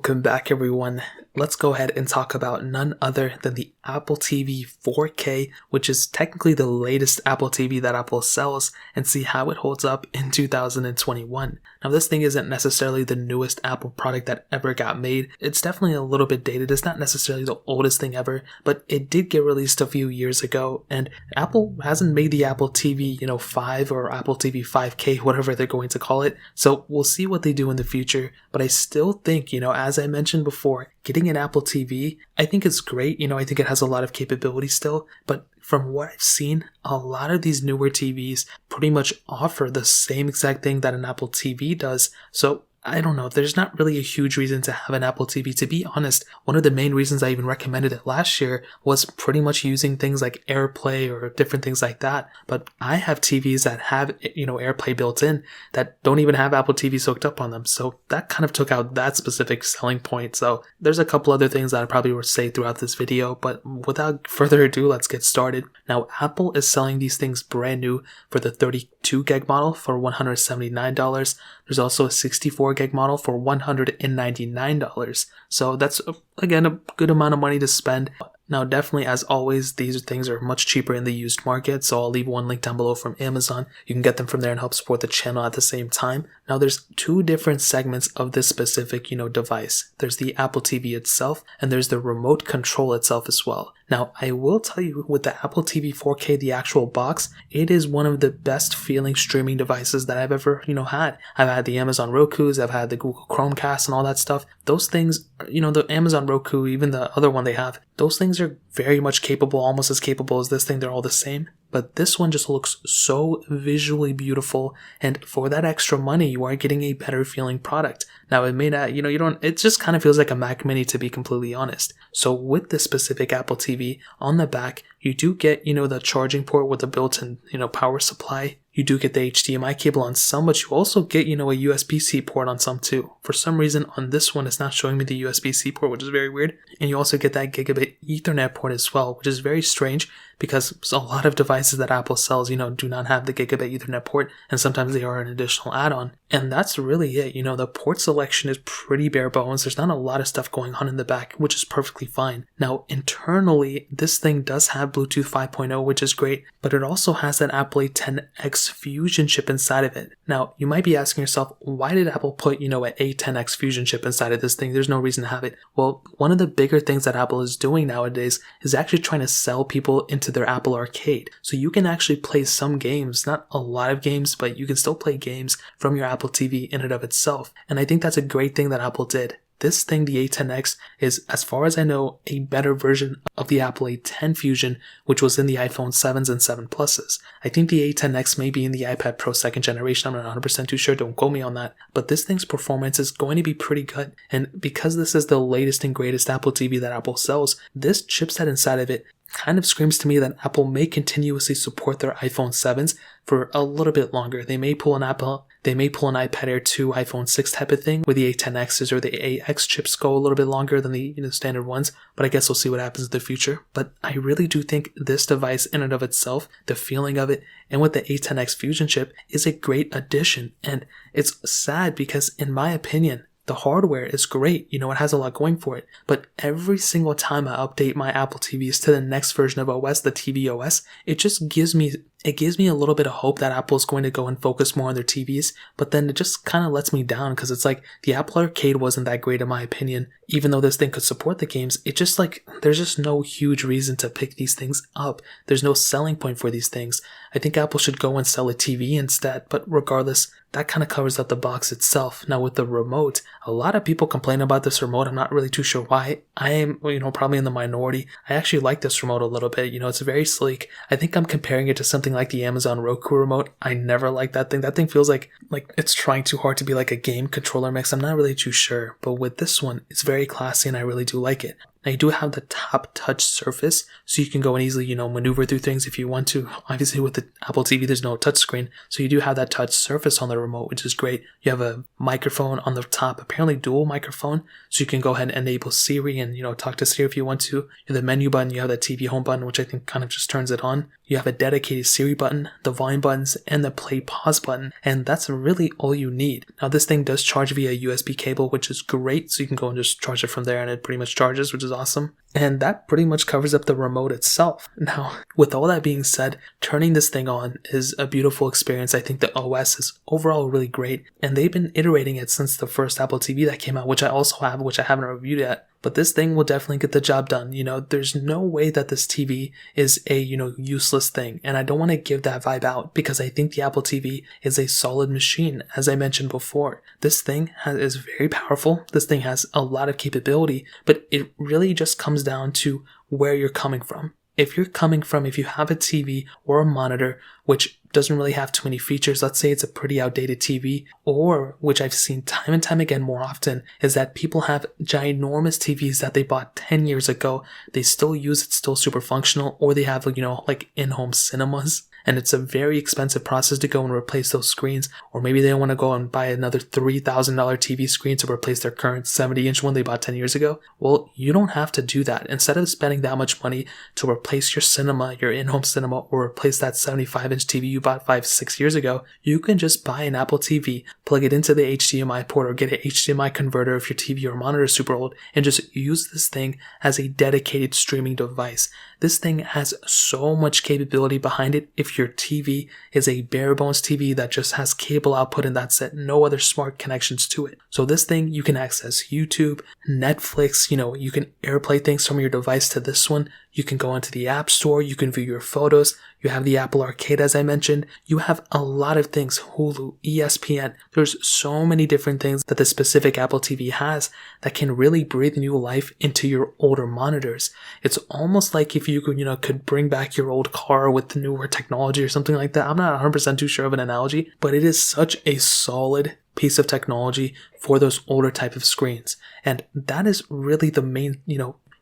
Welcome back, everyone. Let's go ahead and talk about none other than the Apple TV 4K, which is technically the latest Apple TV that Apple sells, and see how it holds up in 2021. Now, this thing isn't necessarily the newest Apple product that ever got made. It's definitely a little bit dated. It's not necessarily the oldest thing ever, but it did get released a few years ago, and Apple hasn't made the Apple TV, 5 or Apple TV 5K, whatever they're going to call it. So we'll see what they do in the future, but I still think, as I mentioned before, getting an Apple TV, I think it's great. I think it has a lot of capability still, but from what I've seen, a lot of these newer TVs pretty much offer the same exact thing that an Apple TV does. So I don't know. There's not really a huge reason to have an Apple TV. To be honest, one of the main reasons I even recommended it last year was pretty much using things like AirPlay or different things like that. But I have TVs that have, AirPlay built in that don't even have Apple TVs hooked up on them. So that kind of took out that specific selling point. So there's a couple other things that I probably would say throughout this video, but without further ado, let's get started. Now, Apple is selling these things brand new for the 32 gig model for $179. There's also a 64 gig model for $199. So that's, again, a good amount of money to spend. Now, definitely, as always, these things are much cheaper in the used market, so I'll leave one link down below from Amazon. You can get them from there and help support the channel at the same time. Now, there's two different segments of this specific, device. There's the Apple TV itself, and there's the remote control itself as well. Now, I will tell you, with the Apple TV 4K, the actual box, it is one of the best feeling streaming devices that I've ever, had. I've had the Amazon Rokus, I've had the Google Chromecast and all that stuff. Those things, the Amazon Roku, even the other one they have, those things are very much capable, almost as capable as this thing. They're all the same. But this one just looks so visually beautiful, and for that extra money, you are getting a better feeling product. Now, it may not, it just kind of feels like a Mac Mini, to be completely honest. So with this specific Apple TV, on the back, you do get, the charging port with the built-in, power supply. You do get the HDMI cable on some, but you also get, a USB-C port on some too. For some reason, on this one, it's not showing me the USB-C port, which is very weird. And you also get that gigabit Ethernet port as well, which is very strange because a lot of devices that Apple sells, do not have the gigabit Ethernet port, and sometimes they are an additional add-on. And that's really it. The port selection is pretty bare bones. There's not a lot of stuff going on in the back, which is perfectly fine. Now, internally, this thing does have Bluetooth 5.0, which is great, but it also has that Apple A10X Fusion chip inside of it. Now, you might be asking yourself, why did Apple put, an A10X Fusion chip inside of this thing? There's no reason to have it. Well, one of the bigger things that Apple is doing nowadays is actually trying to sell people into their Apple Arcade. So you can actually play some games, not a lot of games, but you can still play games from your Apple TV in and of itself. And I think that's a great thing that Apple did. This thing, the A10X, is, as far as I know, a better version of the Apple A10 Fusion, which was in the iPhone 7s and 7 Pluses. I think the A10X may be in the iPad Pro 2nd generation. I'm not 100% too sure. Don't quote me on that. But this thing's performance is going to be pretty good. And because this is the latest and greatest Apple TV that Apple sells, this chipset inside of it kind of screams to me that Apple may continuously support their iPhone 7s for a little bit longer. They may pull an iPad Air 2 iPhone 6 type of thing, where the A10Xs or the AX chips go a little bit longer than the standard ones, but I guess we'll see what happens in the future. But I really do think this device in and of itself, the feeling of it, and with the A10X Fusion chip, is a great addition. And it's sad because, in my opinion, the hardware is great, it has a lot going for it, but every single time I update my Apple TVs to the next version of OS, the tvOS, it just gives me a little bit of hope that Apple's going to go and focus more on their TVs, but then it just kind of lets me down because it's like the Apple Arcade wasn't that great in my opinion. Even though this thing could support the games, it just there's just no huge reason to pick these things up. There's no selling point for these things. I think Apple should go and sell a TV instead, but regardless, that kind of covers up the box itself. Now with the remote, a lot of people complain about this remote. I'm not really too sure why. I am, probably in the minority. I actually like this remote a little bit. It's very sleek. I think I'm comparing it to something like the Amazon Roku remote. I never liked that thing. That thing feels like it's trying too hard to be like a game controller mix. I'm not really too sure. But with this one, it's very classy and I really do like it. Now you do have the top touch surface, so you can go and easily, maneuver through things if you want to. Obviously with the Apple TV, there's no touch screen, so you do have that touch surface on the remote, which is great. You have a microphone on the top, apparently dual microphone, so you can go ahead and enable Siri and, talk to Siri if you want to. You have the menu button, you have the TV home button, which I think kind of just turns it on. You have a dedicated Siri button, the volume buttons, and the play pause button, and that's really all you need. Now this thing does charge via USB cable, which is great, so you can go and just charge it from there and it pretty much charges, which is awesome. And that pretty much covers up the remote itself. Now, with all that being said, turning this thing on is a beautiful experience. I think the OS is overall really great, and they've been iterating it since the first Apple TV that came out, which I also have, which I haven't reviewed yet. But this thing will definitely get the job done. There's no way that this TV is a, useless thing. And I don't want to give that vibe out because I think the Apple TV is a solid machine. As I mentioned before, this thing is very powerful. This thing has a lot of capability, but it really just comes down to where you're coming from. If you have a TV or a monitor which doesn't really have too many features, let's say it's a pretty outdated TV, or which I've seen time and time again more often, is that people have ginormous TVs that they bought 10 years ago, they still use it, still super functional, or they have, like in-home cinemas, and it's a very expensive process to go and replace those screens, or maybe they don't want to go and buy another $3,000 TV screen to replace their current 70-inch one they bought 10 years ago. Well, you don't have to do that. Instead of spending that much money to replace your cinema, your in-home cinema, or replace that 75-inch TV you bought 5-6 years ago, you can just buy an Apple TV, plug it into the HDMI port, or get an HDMI converter if your TV or monitor is super old, and just use this thing as a dedicated streaming device. This thing has so much capability behind it. If your TV is a bare bones TV that just has cable output and that's it, no other smart connections to it. So this thing, you can access YouTube, Netflix, you can AirPlay things from your device to this one. You can go into the App Store, you can view your photos, you have the Apple Arcade as I mentioned, you have a lot of things, Hulu, ESPN, there's so many different things that the specific Apple TV has that can really breathe new life into your older monitors. It's almost like if you could bring back your old car with the newer technology or something like that. I'm not 100% too sure of an analogy, but it is such a solid piece of technology for those older type of screens. And that is really the main,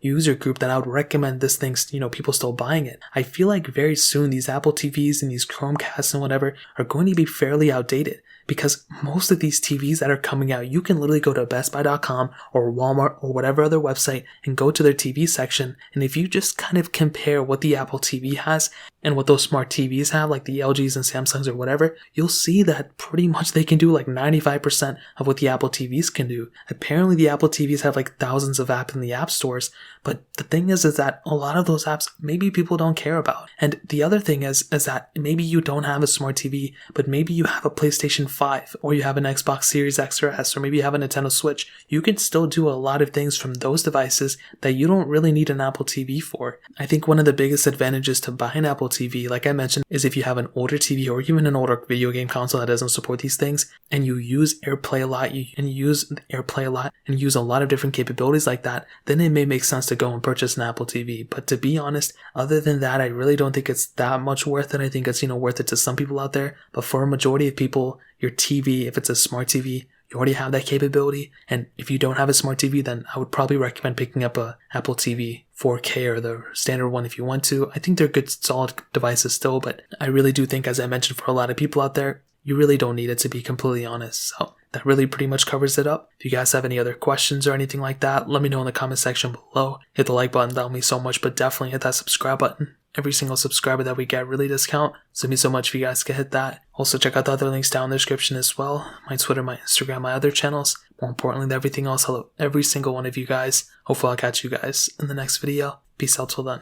user group that I would recommend this thing, people still buying it. I feel like very soon these Apple TVs and these Chromecasts and whatever are going to be fairly outdated, because most of these TVs that are coming out, you can literally go to bestbuy.com or Walmart or whatever other website and go to their TV section. And if you just kind of compare what the Apple TV has and what those smart TVs have, like the LGs and Samsungs or whatever, you'll see that pretty much they can do like 95% of what the Apple TVs can do. Apparently the Apple TVs have like thousands of apps in the app stores, but the thing is that a lot of those apps maybe people don't care about. And the other thing is that maybe you don't have a smart TV, but maybe you have a PlayStation 5 or you have an Xbox Series X or S, or maybe you have a Nintendo Switch. You can still do a lot of things from those devices that you don't really need an Apple TV for. I think one of the biggest advantages to buy an Apple TV, like I mentioned, is if you have an older TV or even an older video game console that doesn't support these things, and you use AirPlay a lot, and use a lot of different capabilities like that, then it may make sense to go and purchase an Apple TV. But to be honest, other than that, I really don't think it's that much worth it. I think it's, worth it to some people out there, but for a majority of people, your TV, if it's a smart TV, you already have that capability. And if you don't have a smart TV, then I would probably recommend picking up a Apple TV 4K or the standard one if you want to. I think they're good, solid devices still, but I really do think, as I mentioned, for a lot of people out there, you really don't need it, to be completely honest. So that really pretty much covers it up. If you guys have any other questions or anything like that, let me know in the comment section below. Hit the like button, that would mean so much, but definitely hit that subscribe button. Every single subscriber that we get really does count, so it means so much if you guys can hit that. Also check out the other links down in the description as well. My Twitter, my Instagram, my other channels. More importantly than everything else, hello every single one of you guys. Hopefully I'll catch you guys in the next video. Peace out till then.